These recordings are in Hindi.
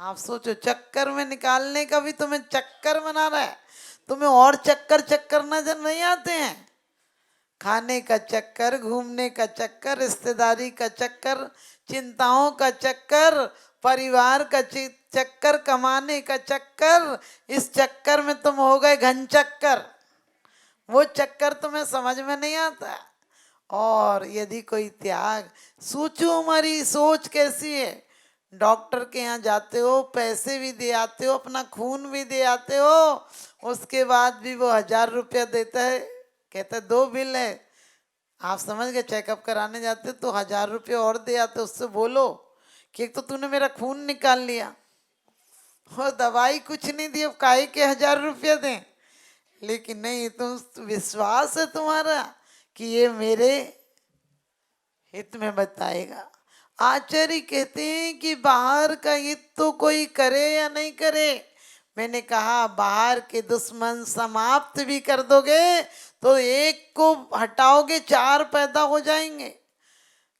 आप सोचो, चक्कर में निकालने का भी तुम्हें चक्कर बना रहा है। तुम्हें और चक्कर चक्कर नजर नहीं आते हैं? खाने का चक्कर, घूमने का चक्कर, रिश्तेदारी का चक्कर, चिंताओं का चक्कर, परिवार का चक्कर, कमाने का चक्कर। इस चक्कर में तुम हो गए घन चक्कर। वो चक्कर तुम्हें समझ में नहीं आता। और यदि कोई त्याग, सोचो हमारी सोच कैसी है। डॉक्टर के यहाँ जाते हो, पैसे भी दे आते हो, अपना खून भी दे आते हो, उसके बाद भी वो 1,000 रुपया देता है, कहता है 2 बिल है। आप समझ गए, चेकअप कराने जाते तो 1,000 रुपये और दे आते, उससे बोलो कि एक तो तूने मेरा खून निकाल लिया और दवाई कुछ नहीं दी, अब काहे के 1,000 रुपया दें। लेकिन नहीं, तुम विश्वास है तुम्हारा कि ये मेरे हित में बताएगा। आचार्य कहते हैं कि बाहर का हित तो कोई करे या नहीं करे, मैंने कहा बाहर के दुश्मन समाप्त भी कर दोगे तो एक को हटाओगे 4 पैदा हो जाएंगे।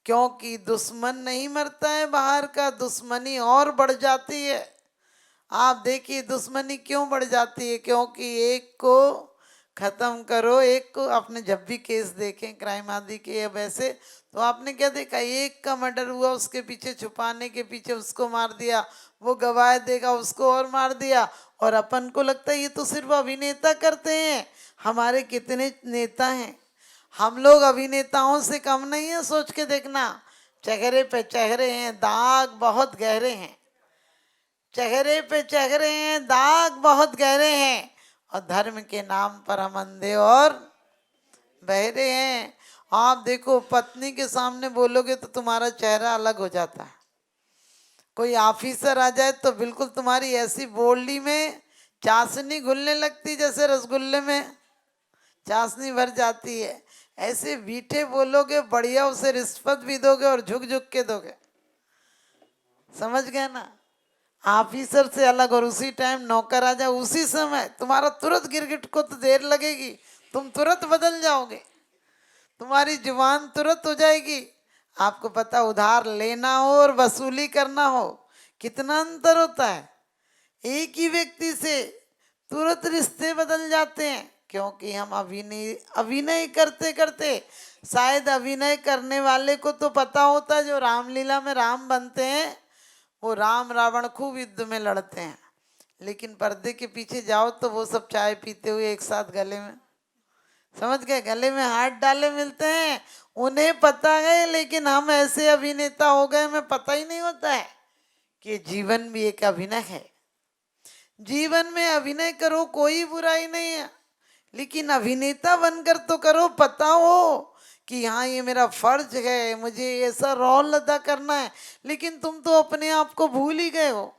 क्योंकि दुश्मन नहीं मरता है, बाहर का दुश्मनी और बढ़ जाती है। आप देखिए दुश्मनी क्यों बढ़ जाती है, क्योंकि एक को खत्म करो, एक को। आपने जब भी केस देखे क्राइम आदि के या वैसे, तो आपने क्या देखा, एक का मर्डर हुआ, उसके पीछे छुपाने के पीछे उसको मार दिया, वो गवाह देगा उसको और मार दिया। और अपन को लगता है ये तो सिर्फ अभिनेता करते हैं। हमारे कितने नेता हैं, हम लोग अभिनेताओं से कम नहीं है, सोच के देखना। चेहरे पे चेहरे हैं, दाग बहुत गहरे हैं, चेहरे पे चेहरे हैं, दाग बहुत गहरे हैं। और धर्म के नाम पर हम अंधे और बहरे हैं। आप देखो, पत्नी के सामने बोलोगे तो तुम्हारा चेहरा अलग हो जाता है। कोई ऑफिसर आ जाए तो बिल्कुल तुम्हारी ऐसी बोली में चाशनी घुलने लगती, जैसे रसगुल्ले में चाशनी भर जाती है। ऐसे मीठे बोलोगे, बढ़िया उसे रिश्वत भी दोगे और झुक झुक के दोगे। समझ गए ना? ऑफिसर से अलग। और उसी टाइम नौकर आ जाए, उसी समय तुम्हारा तुरंत गिरगिट को तो देर लगेगी, तुम तुरंत बदल जाओगे, तुम्हारी जुबान तुरंत हो जाएगी। आपको पता, उधार लेना हो और वसूली करना हो, कितना अंतर होता है। एक ही व्यक्ति से तुरंत रिश्ते बदल जाते हैं, क्योंकि हम अभिनय अभिनय करते करते, शायद अभिनय करने वाले को तो पता होता है, जो रामलीला में राम बनते हैं वो राम रावण खूब युद्ध में लड़ते हैं, लेकिन पर्दे के पीछे जाओ तो वो सब चाय पीते हुए एक साथ गले में, समझ गए, गले में हाथ डाले मिलते हैं। उन्हें पता है, लेकिन हम ऐसे अभिनेता हो गए, हमें पता ही नहीं होता है कि जीवन भी एक अभिनय है। जीवन में अभिनय करो, कोई बुराई नहीं है, लेकिन अभिनेता बनकर तो करो, पता हो कि हाँ ये मेरा फर्ज है, मुझे ऐसा रोल अदा करना है। लेकिन तुम तो अपने आप को भूल ही गए हो।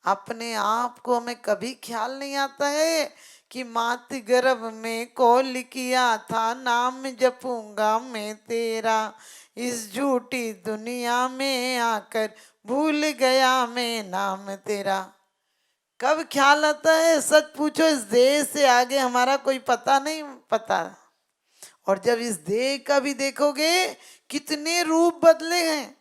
अपने आप को हमें कभी ख्याल नहीं आता है कि मात गर्भ में कौल किया था, नाम जपूंगा मैं तेरा, इस झूठी दुनिया में आकर भूल गया मैं नाम तेरा। कब ख्याल आता है? सच पूछो, इस देह से आगे हमारा कोई पता नहीं पता। और जब इस देह का भी देखोगे, कितने रूप बदले हैं।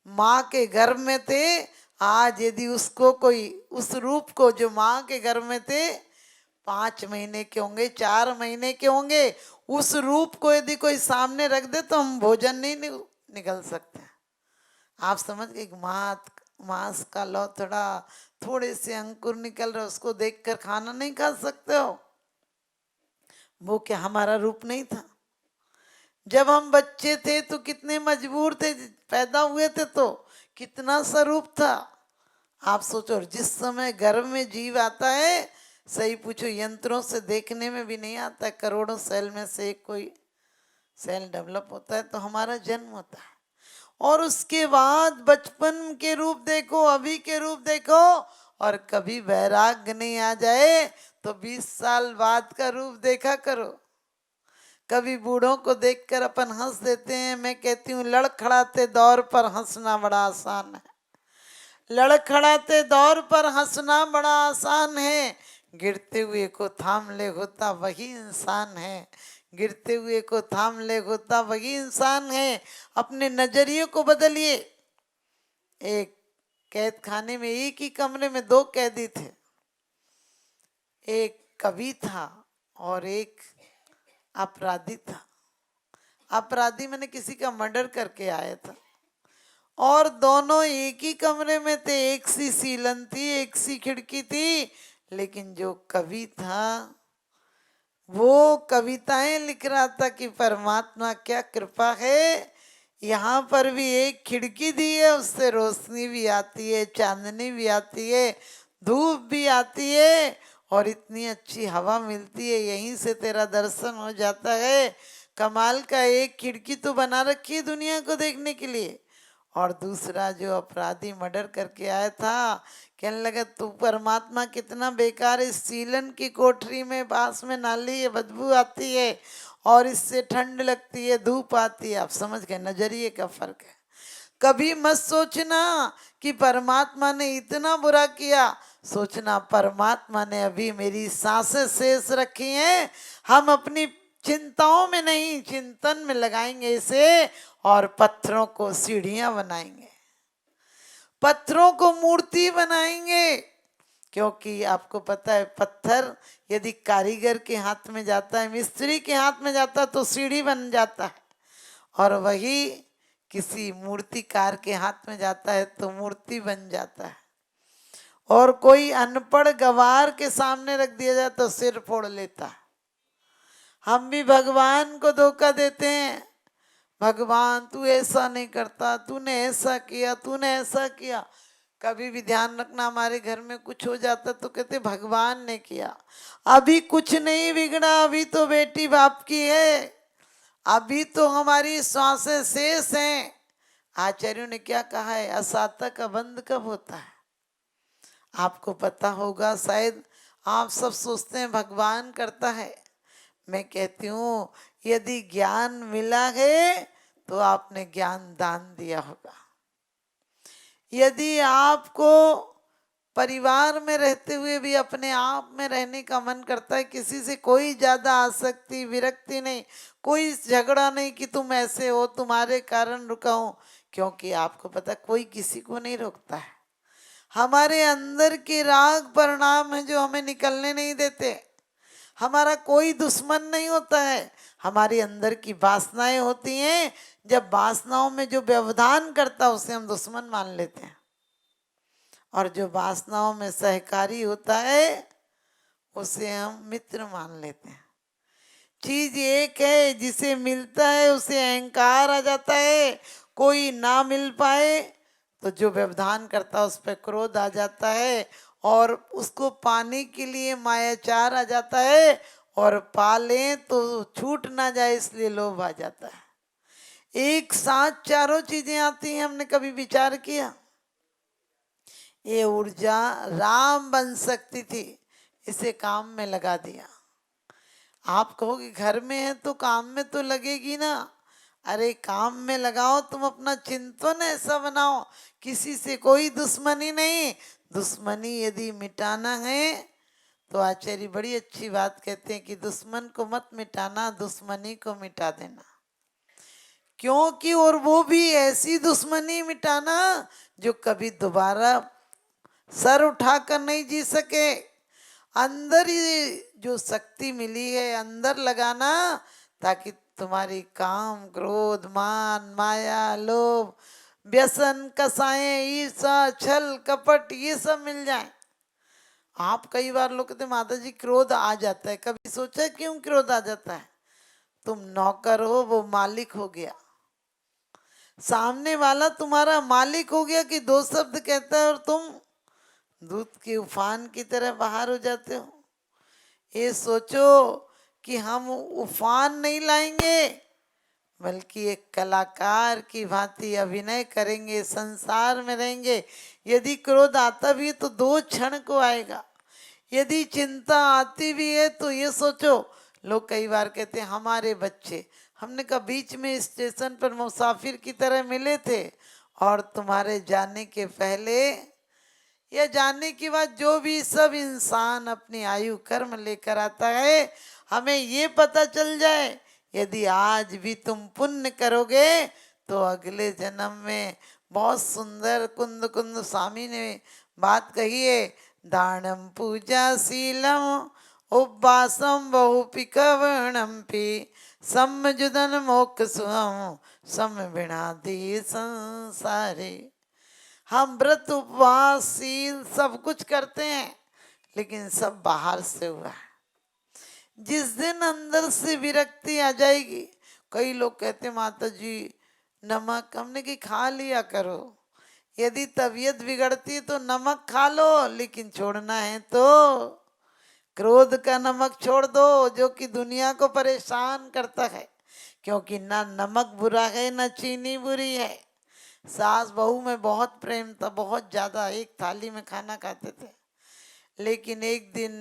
माँ के गर्भ में थे, आज यदि उसको कोई, उस रूप को जो माँ के गर्भ में थे 5 महीने के होंगे, 4 महीने के होंगे, उस रूप को यदि कोई सामने रख दे तो हम भोजन नहीं निकल सकते। आप समझ गए, मांस का लौथड़ा, थोड़े से अंकुर निकल रहे, उसको देखकर खाना नहीं खा सकते हो। वो क्या हमारा रूप नहीं था? जब हम बच्चे थे तो कितने मजबूर थे, पैदा हुए थे तो कितना स्वरूप था। आप सोचो, जिस समय गर्भ में जीव आता है, सही पूछो, यंत्रों से देखने में भी नहीं आता है, करोड़ों सेल में से एक कोई सेल डेवलप होता है तो हमारा जन्म होता है। और उसके बाद बचपन के रूप देखो, अभी के रूप देखो, और कभी वैराग्य नहीं आ जाए तो 20 साल बाद का रूप देखा करो। कभी बूढ़ों को देखकर अपन हंस देते हैं। मैं कहती हूँ, लड़खड़ाते दौर पर हंसना बड़ा आसान है, लड़खड़ाते दौर पर हंसना बड़ा आसान है। गिरते हुए को थाम ले होता वही इंसान है, गिरते हुए को थाम ले होता वही इंसान है। अपने नजरिए को बदलिए। एक कैद खाने में एक ही कमरे में दो कैदी थे, एक कवि था और एक अपराधी था। अपराधी मैंने किसी का मर्डर करके आया था और दोनों एक ही कमरे में थे, एक सी सीलन थी, एक सी खिड़की थी। लेकिन जो कवि था वो कविताएं लिख रहा था कि परमात्मा क्या कृपा है, यहाँ पर भी एक खिड़की दी है, उससे रोशनी भी आती है, चांदनी भी आती है, धूप भी आती है और इतनी अच्छी हवा मिलती है, यहीं से तेरा दर्शन हो जाता है। कमाल का एक खिड़की तो बना रखी है दुनिया को देखने के लिए। और दूसरा जो अपराधी मर्डर करके आया था कहने लगा तू परमात्मा कितना बेकार है, इस सीलन की कोठरी में पास में नाली है, बदबू आती है और इससे ठंड लगती है, धूप आती है। आप समझ गए नजरिए का फर्क है। कभी मत सोचना कि परमात्मा ने इतना बुरा किया, सोचना परमात्मा ने अभी मेरी सांसें शेष रखी हैं, हम अपनी चिंताओं में नहीं चिंतन में लगाएंगे इसे और पत्थरों को सीढ़ियां बनाएंगे, पत्थरों को मूर्ति बनाएंगे। क्योंकि आपको पता है पत्थर यदि कारीगर के हाथ में जाता है, मिस्त्री के हाथ में जाता है तो सीढ़ी बन जाता है, और वही किसी मूर्तिकार के हाथ में जाता है तो मूर्ति बन जाता है। और कोई अनपढ़ गवार के सामने रख दिया जाए तो सिर फोड़ लेता है। हम भी भगवान को धोखा देते हैं, भगवान तू ऐसा नहीं करता, तूने ऐसा किया, तूने ऐसा किया। कभी भी ध्यान रखना हमारे घर में कुछ हो जाता तो कहते भगवान ने किया। अभी कुछ नहीं बिगड़ा, अभी तो बेटी बाप की है, अभी तो हमारी श्वासें शेष हैं। आचार्यों ने क्या कहा है, असाता का बंध कब होता है? आपको पता होगा शायद, आप सब सोचते हैं भगवान करता है। मैं कहती हूँ यदि ज्ञान मिला है तो आपने ज्ञान दान दिया होगा। यदि आपको परिवार में रहते हुए भी अपने आप में रहने का मन करता है, किसी से कोई ज्यादा आसक्ति विरक्ति नहीं, कोई झगड़ा नहीं कि तुम ऐसे हो तुम्हारे कारण रुका हूं, क्योंकि आपको पता कोई किसी को नहीं रोकता है। हमारे अंदर के राग परिणाम है जो हमें निकलने नहीं देते। हमारा कोई दुश्मन नहीं होता है, हमारे अंदर की वासनाएं होती हैं। जब वासनाओं में जो व्यवधान करता है उसे हम दुश्मन मान लेते हैं, और जो वासनाओं में सहकारी होता है उसे हम मित्र मान लेते हैं। चीज एक है, जिसे मिलता है उसे अहंकार आ जाता है, कोई ना मिल पाए तो जो व्यवधान करता है उस पर क्रोध आ जाता है, और उसको पाने के लिए मायाचार आ जाता है, और पालें तो छूट ना जाए इसलिए लोभ आ जाता है। एक साथ चारों चीजें आती हैं, हमने कभी विचार किया? ये ऊर्जा राम बन सकती थी, इसे काम में लगा दिया। आप कहोगे घर में है तो काम में तो लगेगी ना। अरे काम में लगाओ, तुम अपना चिंतन ऐसा बनाओ, किसी से कोई दुश्मनी नहीं। दुश्मनी यदि मिटाना है तो आचार्य बड़ी अच्छी बात कहते हैं कि दुश्मन को मत मिटाना, दुश्मनी को मिटा देना। क्योंकि और वो भी ऐसी दुश्मनी मिटाना जो कभी दोबारा सर उठाकर नहीं जी सके। अंदर ही जो शक्ति मिली है अंदर लगाना, ताकि तुम्हारी काम क्रोध मान माया लोभ व्यसन कसाएं ईर्षा छल कपट ये सब मिल जाए। आप कई बार लोग कहते माता जी क्रोध आ जाता है, कभी सोचा क्यों क्रोध आ जाता है? तुम नौकर हो, वो मालिक हो गया, सामने वाला तुम्हारा मालिक हो गया कि दो शब्द कहता है और तुम दूध के उफान की तरह बाहर हो जाते हो। ये सोचो कि हम उफान नहीं लाएंगे, बल्कि एक कलाकार की भांति अभिनय करेंगे, संसार में रहेंगे। यदि क्रोध आता भी है तो 2 क्षण को आएगा। यदि चिंता आती भी है तो ये सोचो, लोग कई बार कहते हैं हमारे बच्चे, हमने कहा बीच में स्टेशन पर मुसाफिर की तरह मिले थे, और तुम्हारे जाने के पहले या जाने के बाद जो भी सब इंसान अपनी आयु कर्म लेकर आता है, हमें ये पता चल जाए यदि आज भी तुम पुण्य करोगे तो अगले जन्म में बहुत सुंदर कुंद कुंद स्वामी ने बात कही है, दानम पूजा शीलम उपवासम बहुपिकवर्णम पी समजुदन मोक्ष सुहम सम बिणादी संसारे। हम व्रत उपवास शील सब कुछ करते हैं, लेकिन सब बाहर से हुआ है। जिस दिन अंदर से विरक्ति आ जाएगी, कई लोग कहते माता जी नमक, हमने कि खा लिया करो, यदि तबीयत बिगड़ती तो नमक खा लो, लेकिन छोड़ना है तो क्रोध का नमक छोड़ दो, जो कि दुनिया को परेशान करता है। क्योंकि ना नमक बुरा है ना चीनी बुरी है। सास बहू में बहुत प्रेम था, बहुत ज्यादा, एक थाली में खाना खाते थे। लेकिन एक दिन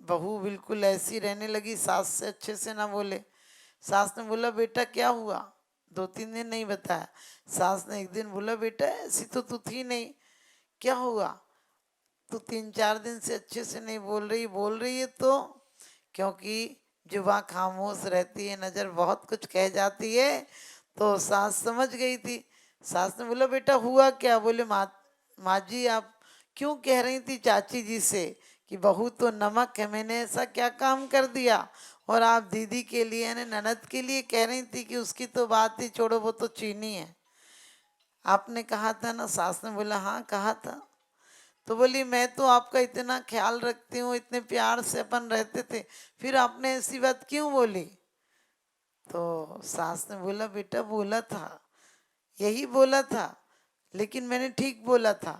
बहू बिल्कुल ऐसी रहने लगी, सास से अच्छे से ना बोले। सास ने बोला बेटा क्या हुआ, 2-3 दिन नहीं बताया। सास ने एक दिन बोला बेटा ऐसी तो तू थी नहीं, क्या हुआ, तू 3-4 दिन से अच्छे से नहीं बोल रही है तो। क्योंकि जुबान खामोश रहती है, नजर बहुत कुछ कह जाती है। तो सास समझ गई थी। सास ने बोला बेटा हुआ क्या, बोले माँ जी आप क्यों कह रही थी चाची जी से कि बहू तो नमक है, मैंने ऐसा क्या काम कर दिया, और आप दीदी के लिए यानी ननद के लिए कह रही थी कि उसकी तो बात ही छोड़ो, वो तो चीनी है, आपने कहा था ना। सास ने बोला हाँ कहा था। तो बोली मैं तो आपका इतना ख्याल रखती हूँ, इतने प्यार से अपन रहते थे, फिर आपने ऐसी बात क्यों बोली। तो सास ने बोला बेटा बोला था, यही बोला था, लेकिन मैंने ठीक बोला था।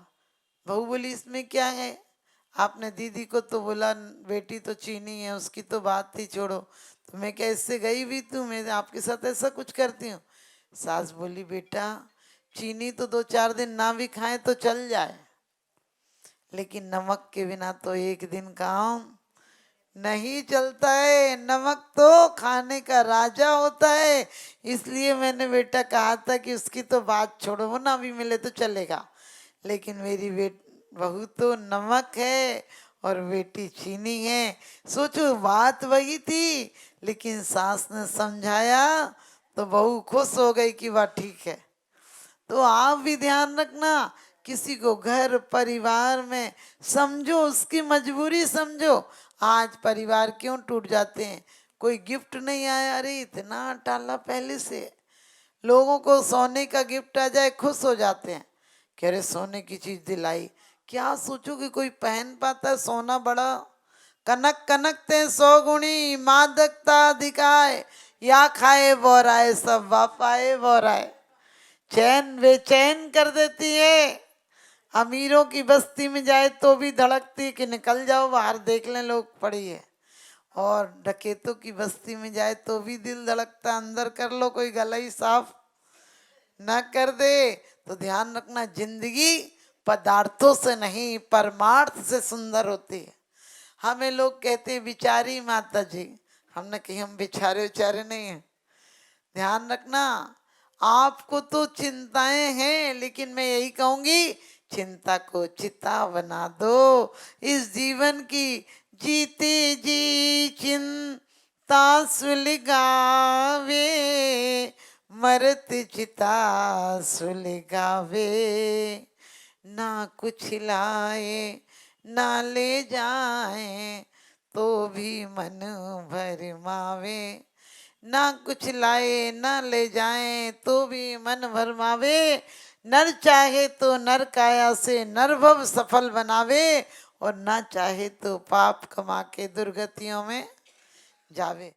बहू बोली इसमें क्या है, आपने दीदी को तो बोला बेटी तो चीनी है, उसकी तो बात ही छोड़ो, तो मैं क्या इससे गई भी तू, मैं आपके साथ ऐसा कुछ करती हूँ। सास बोली बेटा चीनी तो 2-4 दिन ना भी खाए तो चल जाए, लेकिन नमक के बिना तो एक दिन काम नहीं चलता है। नमक तो खाने का राजा होता है। इसलिए मैंने बेटा कहा था कि उसकी तो बात छोड़ो, वो ना भी मिले तो चलेगा, लेकिन मेरी बहू तो नमक है और बेटी चीनी है। सोचो बात वही थी, लेकिन सास ने समझाया तो बहू खुश हो गई कि वाह ठीक है। तो आप भी ध्यान रखना, किसी को घर परिवार में समझो, उसकी मजबूरी समझो। आज परिवार क्यों टूट जाते हैं, कोई गिफ्ट नहीं आया, अरे इतना टाला पहले से। लोगों को सोने का गिफ्ट आ जाए खुश हो जाते हैं, कह रहे सोने की चीज दिलाई, क्या सोचो कि कोई पहन पाता है सोना बड़ा। कनक कनकते 100 गुणी मादकता दिखाए, या खाए बोराए सब वापाए बोराए। चैन बेचैन कर देती है। अमीरों की बस्ती में जाए तो भी धड़कती कि निकल जाओ बाहर देख लें लोग पड़ी है, और डकैतों की बस्ती में जाए तो भी दिल धड़कता अंदर कर लो कोई गला ही साफ न कर दे। तो ध्यान रखना जिंदगी पदार्थों से नहीं परमार्थ से सुंदर होती है। हमें लोग कहते हैं बिचारी माता जी, हमने कही हम बिचारे उचारे नहीं हैं। ध्यान रखना आपको तो चिंताएं हैं, लेकिन मैं यही कहूंगी चिंता को चिता बना दो। इस जीवन की जीते जी चिंता सुलगावे, मरत चिता सुलगावे। ना कुछ लाए ना ले जाए तो भी मन भरमावे, ना कुछ लाए ना ले जाए तो भी मन भरमावे। नर चाहे तो नर काया से नर भव सफल बनावे, और ना चाहे तो पाप कमा के दुर्गतियों में जावे।